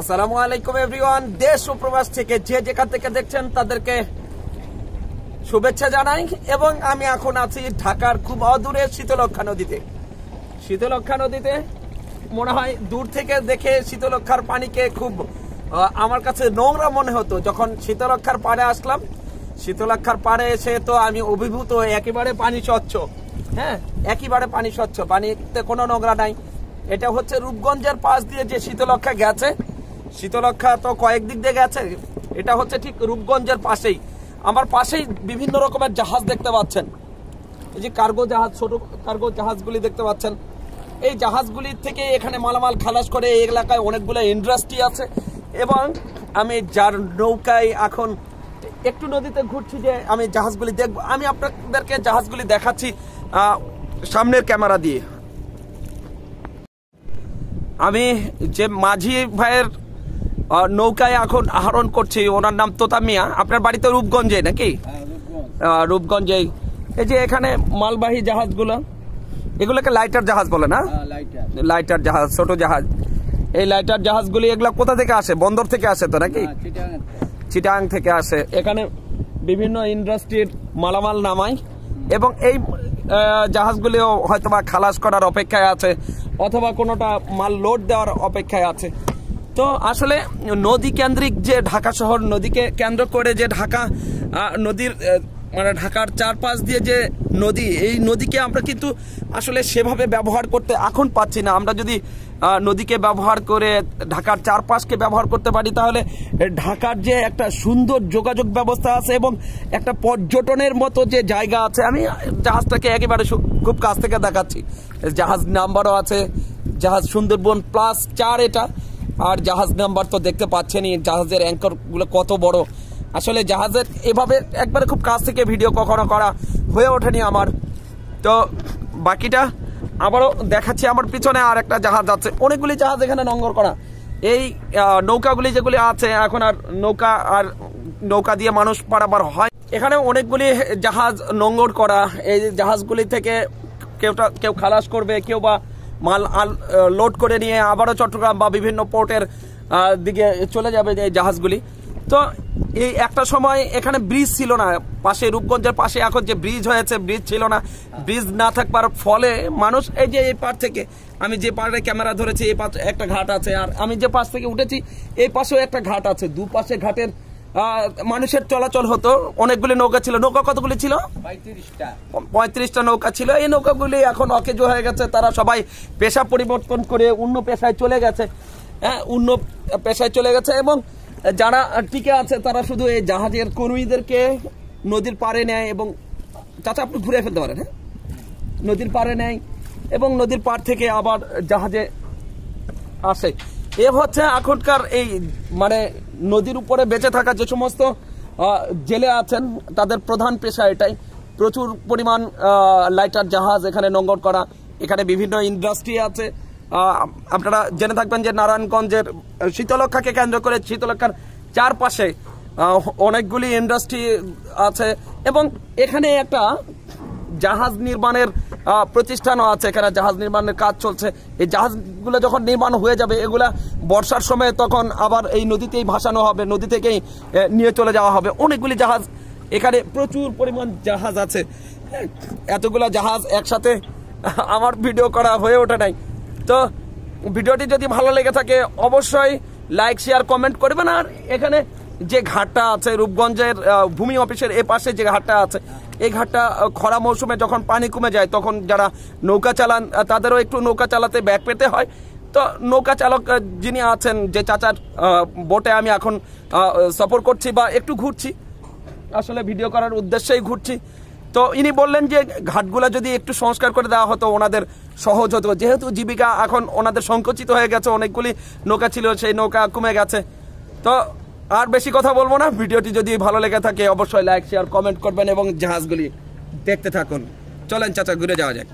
আসসালামু আলাইকুম এভরিওয়ান। দেশ ও প্রবাস থেকে যে যেখান থেকে দেখছেন তাদেরকে শুভেচ্ছা জানাই। এবং আমি এখন আছি ঢাকার খুব অদূরে শীতলক্ষা নদীতে। শীতলক্ষা নদীতে মনে হয় দূর থেকে দেখে শীতলক্ষার পানিকে খুব আমার কাছে নোংরা মনে হতো। যখন শীতলক্ষার পাড়ে আসলাম, শীতলক্ষার পাড়ে এসে তো আমি অভিভূত, একেবারে পানি স্বচ্ছ। হ্যাঁ, একেবারে পানি স্বচ্ছ, পানিতে কোনো নোংরা নাই। এটা হচ্ছে রূপগঞ্জের পাশ দিয়ে যে শীতলক্ষা গেছে। শীতলক্ষা তো কয়েক দিক দিয়ে গেছে, এটা হচ্ছে ঠিক রূপগঞ্জের পাশেই। আমার পাশেই বিভিন্ন রকমের জাহাজ দেখতে পাচ্ছেন, এই যে কার্গো জাহাজ, ছোট কার্গো জাহাজগুলি দেখতে পাচ্ছেন। এই জাহাজগুলি থেকে এখানে মালামাল খালাস করে। এই এলাকায় অনেকগুলো ইন্ডাস্ট্রি আছে এবং আমি যার নৌকায় এখন একটু নদীতে ঘুরছি যে আমি জাহাজগুলি দেখব। আমি আপনাদেরকে জাহাজগুলি দেখাচ্ছি সামনের ক্যামেরা দিয়ে। আমি যে মাঝি ভাইয়ের নৌকায় এখন আহরণ করছি, ওনার নাম তোতা মিয়া। আপনার বাড়ি তো রূপগঞ্জে নাকি? রূপগঞ্জে। এই যে এখানে মালবাহী জাহাজগুলো, এগুলোকে লাইটার জাহাজ বলে না? লাইটার জাহাজ, ছোট জাহাজ। এই লাইটার জাহাজগুলি এগুলো কোথা থেকে আসে? বন্দর থেকে আসে তো নাকি? চিটাং থেকে আসে। এখানে বিভিন্ন ইন্ডাস্ট্রির মালামাল নামায় এবং এই জাহাজগুলিও হয়তোবা খালাস করার অপেক্ষায় আছে অথবা কোনোটা মাল লোড দেওয়ার অপেক্ষায় আছে। তো আসলে নদী কেন্দ্রিক যে ঢাকা শহর, নদীকে কেন্দ্র করে যে ঢাকা নদীর মানে ঢাকার চারপাশ দিয়ে যে নদী, এই নদীকে আমরা কিন্তু আসলে সেভাবে ব্যবহার করতে এখন পাচ্ছি না। আমরা যদি নদীকে ব্যবহার করে ঢাকার চারপাশকে ব্যবহার করতে পারি, তাহলে ঢাকার যে একটা সুন্দর যোগাযোগ ব্যবস্থা আছে এবং একটা পর্যটনের মতো যে জায়গা আছে। আমি জাহাজটাকে একেবারে খুব কাছ থেকে দেখাচ্ছি। জাহাজ নাম্বারও আছে, জাহাজ সুন্দরবন +4 এটা। আর জাহাজ নাম্বার তো দেখতে পাচ্ছেনই, জাহাজের অ্যাঙ্করগুলো কত বড়। আসলে জাহাজের এভাবে একবারে খুব কাছ থেকে ভিডিও কখনো করা হয়ে ওঠেনি আমার। তো বাকিটা আবারও দেখাচ্ছি। আমার পিছনে আর একটা জাহাজ আছে, অনেকগুলি জাহাজ এখানে নোঙর করা। এই নৌকাগুলি যেগুলি আছে এখন আর নৌকা দিয়ে মানুষ পারাপার হয়। এখানে অনেকগুলি জাহাজ নোঙর করা। এই জাহাজগুলি থেকে কেউ খালাস করবে, কেউ বা মাল লোড করে নিয়ে আবারও চট্টগ্রাম বা বিভিন্ন পোর্টের দিকে চলে যাবে এই জাহাজগুলি। তো এই একটা সময় এখানে ব্রিজ ছিল না, পাশে রূপগঞ্জের পাশে এখন যে ব্রিজ হয়েছে, ব্রিজ ছিল না। ব্রিজ না থাকবার ফলে মানুষ এই যে এই পার থেকে, আমি যে পাড়ে ক্যামেরা ধরেছি এই পাশে একটা ঘাট আছে, আর আমি যে পাশ থেকে উঠেছি এই পাশেও একটা ঘাট আছে। দুপাশে ঘাটের মানুষের চলাচল হতো। অনেকগুলি নৌকা ছিল। নৌকা কতগুলি ছিল? 35টা নৌকা ছিল। এই নৌকাগুলি এখন অকেজো হয়ে গেছে। তারা সবাই পেশা পরিবর্তন করে অন্য পেশায় চলে গেছে। হ্যাঁ, অন্য পেশায় চলে গেছে এবং যারা টিকে আছে তারা শুধু এই জাহাজের কর্মীদেরকে নদীর পাড়ে নেয় এবং চাচা আপনি ঘুরে ফেলতে পারেন। হ্যাঁ, নদীর পাড়ে নেয় এবং নদীর পাড় থেকে আবার জাহাজে আসে। এ হচ্ছে এখনকার এই মানে নদীর উপরে বেঁচে থাকা যে সমস্ত জেলে আছেন তাদের প্রধান পেশা এটাই। প্রচুর পরিমাণ লাইটার জাহাজ এখানে নোঙর করা। এখানে বিভিন্ন ইন্ডাস্ট্রি আছে। আপনারা জেনে থাকবেন যে নারায়ণগঞ্জের শীতলক্ষাকে কেন্দ্র করে শীতলক্ষার চারপাশে অনেকগুলি ইন্ডাস্ট্রি আছে এবং এখানে একটা জাহাজ নির্মাণের প্রতিষ্ঠানও আছে। এখানে জাহাজ নির্মাণের কাজ চলছে। এই জাহাজগুলো যখন নির্মাণ হয়ে যাবে, এগুলা বর্ষার সময় তখন আবার এই নদীতেই ভাসানো হবে, নদী থেকেই নিয়ে চলে যাওয়া হবে। অনেকগুলি জাহাজ এখানে, প্রচুর পরিমাণ জাহাজ আছে। এতগুলা জাহাজ একসাথে আমার ভিডিও করা হয়ে ওঠে নাই। তো ভিডিওটি যদি ভালো লেগে থাকে অবশ্যই লাইক, শেয়ার, কমেন্ট করবেন। আর এখানে যে ঘাটটা আছে রূপগঞ্জের ভূমি অফিসের এ পাশে যে ঘাটটা আছে, এই ঘাটটা খরা মৌসুমে যখন পানি কমে যায় তখন যারা নৌকা চালান তাদেরও একটু নৌকা চালাতে ব্যাগ পেতে হয়। তো নৌকা চালক যিনি আছেন, যে চাচার বোটে আমি এখন সফর করছি বা একটু ঘুরছি, আসলে ভিডিও করার উদ্দেশ্যেই ঘুরছি। তো ইনি বললেন যে ঘাটগুলা যদি একটু সংস্কার করে দেওয়া হতো ওনাদের সহজ হতো, যেহেতু জীবিকা এখন ওনাদের সংকুচিত হয়ে গেছে। অনেকগুলি নৌকা ছিল, সেই নৌকা কমে গেছে। তো আর বেশি কথা বলবো না। ভিডিওটি যদি ভালো লেগে থাকে অবশ্যই লাইক, শেয়ার, কমেন্ট করবেন এবং জাহাজগুলি দেখতে থাকুন। চলেন চাচা ঘুরে যাওয়া যাক।